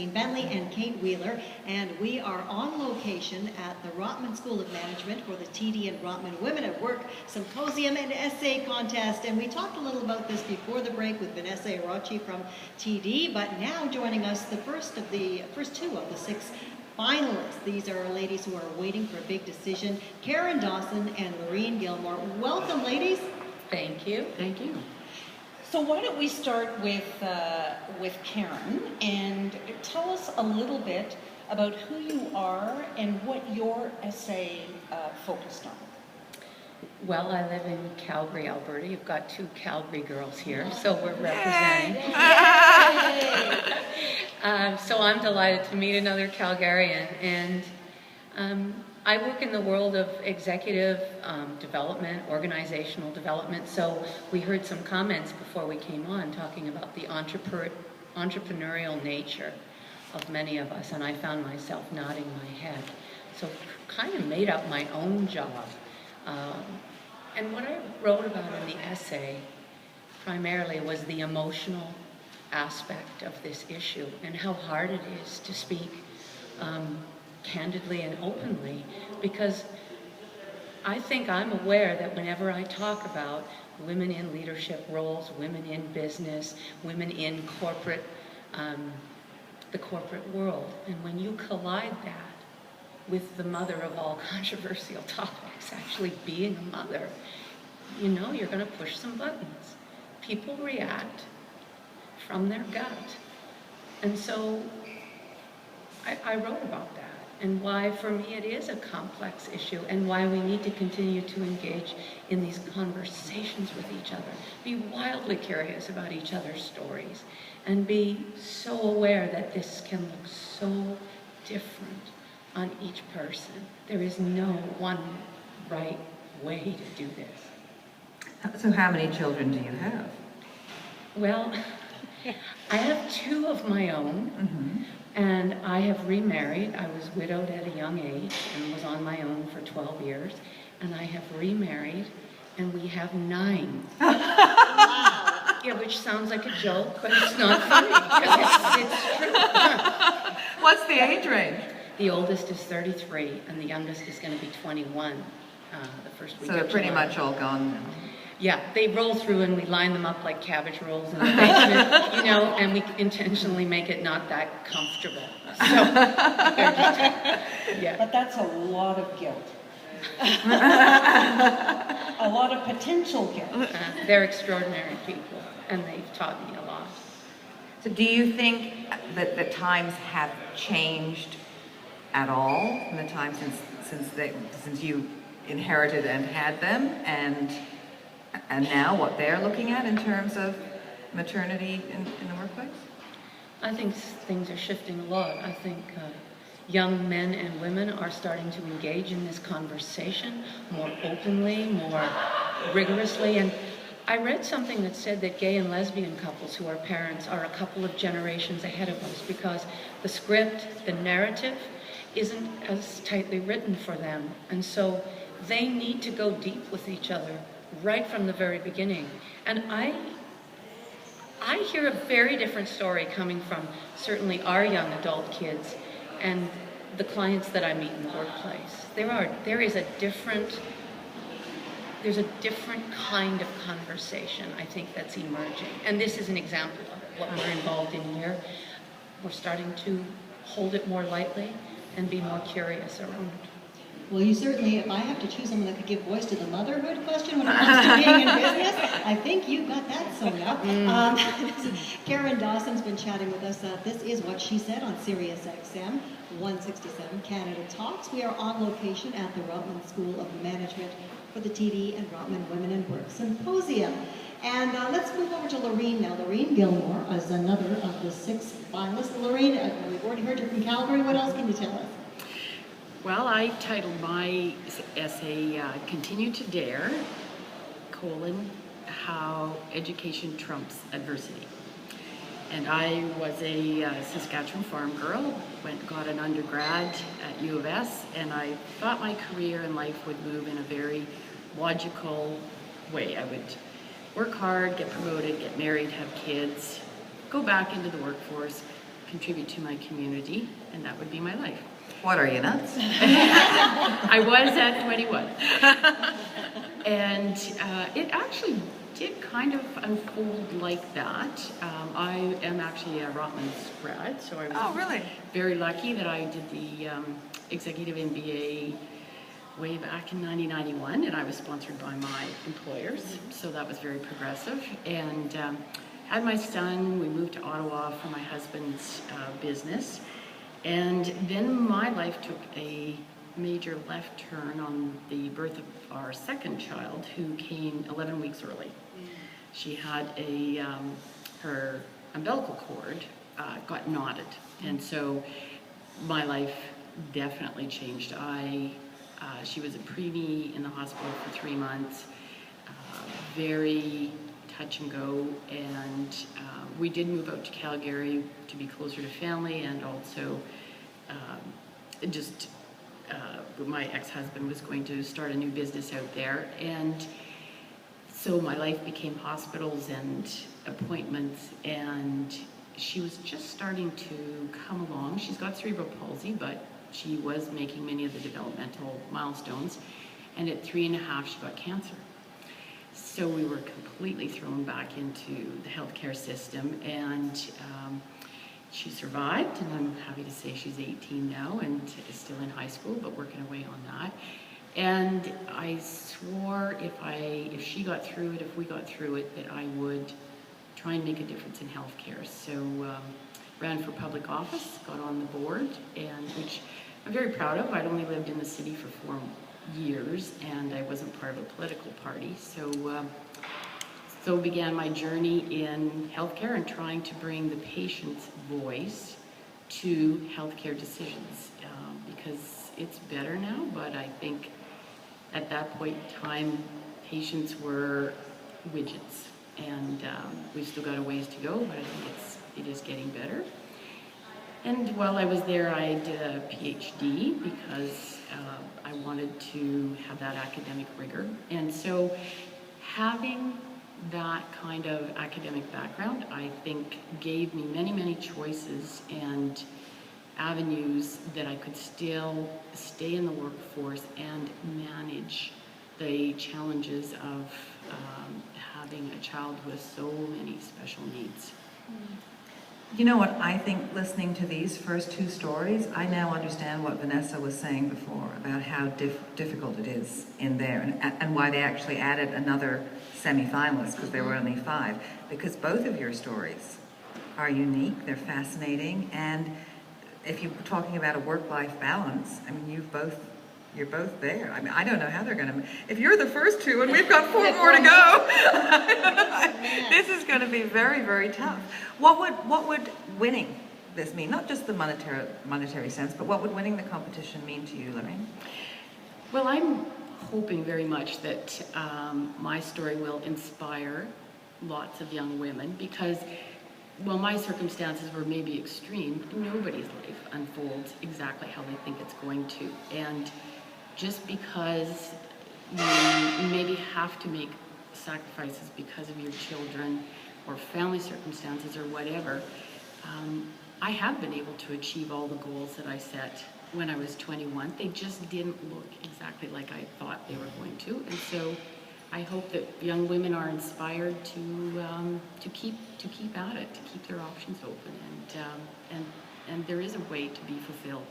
Christine Bentley and Kate Wheeler, and we are on location at the Rotman School of Management for the TD and Rotman Women at Work Symposium and Essay Contest. And we talked a little about this before the break with Vanessa Irachi from TD, but now joining us, the first two of the 6 finalists. These are ladies who are waiting for a big decision, Karen Dawson and Loreen Gilmour. Welcome, ladies. Thank you. Thank you. So why don't we start with Karen, and tell us a little bit about who you are and what your essay focused on. Well, I live in Calgary, Alberta. You've got 2 Calgary girls here, so we're representing. So I'm delighted to meet another Calgarian, and I work in the world of executive development, organizational development. So we heard some comments before we came on talking about the entrepreneurial nature of many of us, and I found myself nodding my head. So kind of made up my own job. And what I wrote about in the essay primarily was the emotional aspect of this issue and how hard it is to speak candidly and openly, because I think I'm aware that whenever I talk about women in leadership roles, women in business, women in corporate, the corporate world, and when you collide that with the mother of all controversial topics, actually being a mother, you know you're going to push some buttons. People react from their gut. And so I wrote about that, and why for me it is a complex issue, and why we need to continue to engage in these conversations with each other, be wildly curious about each other's stories, and be so aware that this can look so different on each person. There is no one right way to do this. So how many children do you have? Well, I have 2 of my own, and I have remarried. I was widowed at a young age and was on my own for 12 years, and I have remarried, and we have 9. Wow. Yeah, which sounds like a joke, but it's not funny, because it's true. What's the age range? The oldest is 33, and the youngest is going to be 21 the first week So they're of pretty July. much all gone now. Yeah, they roll through and we line them up like cabbage rolls in the basement, you know, and we intentionally make it not that comfortable. So, yeah. But that's a lot of guilt. A lot of potential guilt. They're extraordinary people, and they've taught me a lot. So do you think that the times have changed at all in the time since you inherited and had them, and now what they're looking at in terms of maternity in the workplace? I think things are shifting a lot. I think young men and women are starting to engage in this conversation more openly, more rigorously. And I read something that said that gay and lesbian couples who are parents are a couple of generations ahead of us, because the script, the narrative, isn't as tightly written for them. And so they need to go deep with each other right from the very beginning. And I hear a very different story coming from certainly our young adult kids and the clients that I meet in the workplace. There's a different kind of conversation, I think, that's emerging. And this is an example of it, what we're involved in here. We're starting to hold it more lightly and be more curious around it. Well, you certainly, if I have to choose someone that could give voice to the motherhood question when it comes to being in business, I think you've got that sewn up. Karen Dawson's been chatting with us. This is what she said on SiriusXM 167 Canada Talks. We are on location at the Rotman School of Management for the TD and Rotman Women in Work Symposium. And let's move over to Loreen now. Loreen Gilmour is another of the 6 finalists. Loreen, we've already heard you from Calgary. What else can you tell us? Well, I titled my essay, Continue to Dare, How Education Trumps Adversity. And I was a Saskatchewan farm girl, got an undergrad at U of S, and I thought my career in life would move in a very logical way. I would work hard, get promoted, get married, have kids, go back into the workforce, contribute to my community, and that would be my life. What are you, nuts? I was at 21. And it actually did kind of unfold like that. I am actually a Rotman grad, so I was really? very lucky that I did the executive MBA way back in 1991, and I was sponsored by my employers, so that was very progressive. And had my son, we moved to Ottawa for my husband's business, and then my life took a major left turn on the birth of our second child, who came 11 weeks early. She had her umbilical cord got knotted, and so my life definitely changed. She was a preemie in the hospital for 3 months, very touch and go, and we did move out to Calgary to be closer to family, and also my ex-husband was going to start a new business out there, and so my life became hospitals and appointments, and she was just starting to come along. She's got cerebral palsy, but she was making many of the developmental milestones, and at 3.5 she got cancer. So we were completely thrown back into the healthcare system, and she survived, and I'm happy to say she's 18 now and is still in high school, but working away on that. And I swore if she got through it, if we got through it, that I would try and make a difference in healthcare. So ran for public office, got on the board, and which I'm very proud of. I'd only lived in the city for 4 years, and I wasn't part of a political party. So began my journey in healthcare and trying to bring the patient's voice to healthcare decisions, because it's better now, but I think at that point in time, patients were widgets, and we've still got a ways to go, but I think it is getting better. And while I was there, I did a PhD because I wanted to have that academic rigor. And so having that kind of academic background, I think, gave me many, many choices and avenues that I could still stay in the workforce and manage the challenges of having a child with so many special needs. You know what, I think listening to these first 2 stories, I now understand what Vanessa was saying before about how difficult it is in there, and why they actually added another semi-finalist, because there were only 5, because both of your stories are unique, they're fascinating, and if you're talking about a work-life balance, I mean, you're both there. I mean, I don't know how they're going to, if you're the first 2 and we've got 4 more to go, this is going to be very, very tough. What would winning this mean? Not just the monetary sense, but what would winning the competition mean to you, Loreen? Well, I'm hoping very much that my story will inspire lots of young women, because while my circumstances were maybe extreme, nobody's life unfolds exactly how they think it's going to. And just because you maybe have to make sacrifices because of your children or family circumstances or whatever, I have been able to achieve all the goals that I set when I was 21. They just didn't look exactly like I thought they were going to. And so I hope that young women are inspired to keep at it, to keep their options open, and there is a way to be fulfilled.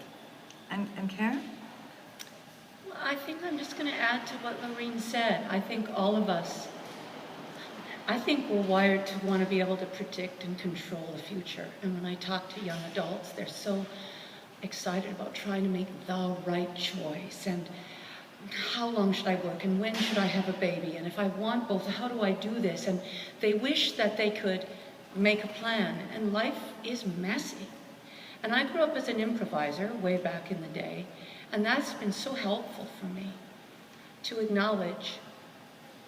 And Karen? Well, I think I'm just going to add to what Loreen said. I think all of us, we're wired to want to be able to predict and control the future. And when I talk to young adults, they're so excited about trying to make the right choice, and how long should I work, and when should I have a baby, and if I want both, how do I do this? And they wish that they could make a plan, and life is messy. And I grew up as an improviser way back in the day, and that's been so helpful for me to acknowledge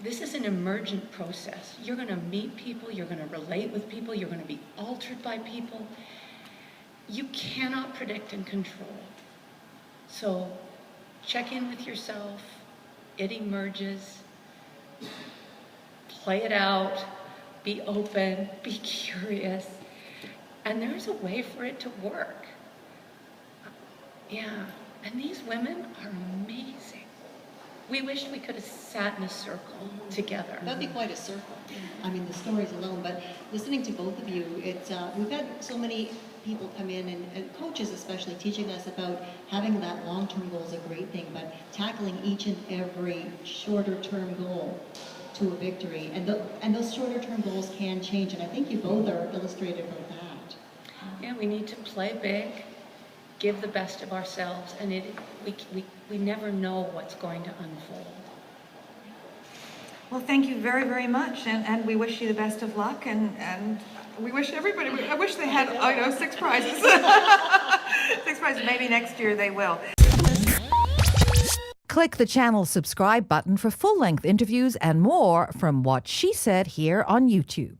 this is an emergent process. You're going to meet people, you're going to relate with people, you're going to be altered by people. You cannot predict and control. So check in with yourself. It emerges. Play it out. Be open. Be curious. And there's a way for it to work. Yeah, and these women are amazing. We wished we could have sat in a circle together. That'd be quite a circle. I mean, the stories alone, but listening to both of you, it's we've had so many people come in, and coaches especially, teaching us about having that long-term goal is a great thing, but tackling each and every shorter-term goal to a victory. And those shorter-term goals can change, and I think you both are illustrative of that. Yeah, we need to play big, give the best of ourselves, and we never know what's going to unfold. Well, thank you very, very much, and we wish you the best of luck, and we wish everybody, I wish they had, 6 prizes. 6 prizes, maybe next year they will. Click the channel subscribe button for full-length interviews and more from What She Said here on YouTube.